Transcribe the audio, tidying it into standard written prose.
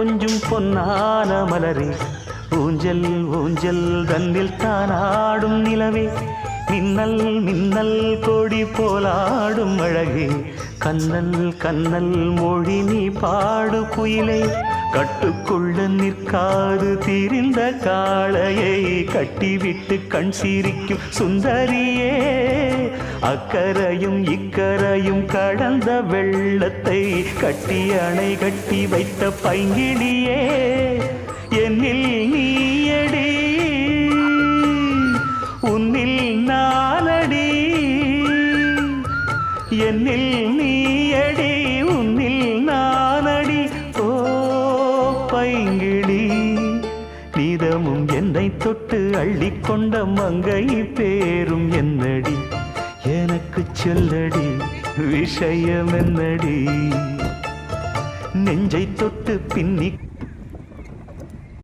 கொஞ்சம் பொன்னான மலரே, ஊஞ்சல் ஊஞ்சல் தன்னில் தானாடும் நிலவே, மின்னல் மின்னல் கொடி போலாடும் அழகே, கண்ணல் கண்ணல் மொழி நீ பாடு குயிலை, கட்டுக்குள்ள நிற்காது திரிந்த காளையை கட்டிவிட்டு கண் சிரிக்கும் சுந்தரியே, அக்கரையும் இக்கரையும் கடந்த வெள்ளத்தை கட்டி அணை கட்டி வைத்த பைங்கிளியே, என்னில் நீயடி உன்னில் நானடி, என்னில் நீயடி உன்னில் நானடி. ஓ பைங்கிளி, நீதமும் என்னை தொட்டு அள்ளிக்கொண்ட மங்கை பேரும் என்னடி, எனக்கு சொல்லடி விஷயம் என்னடி, நெஞ்சை தொட்டு பின்னி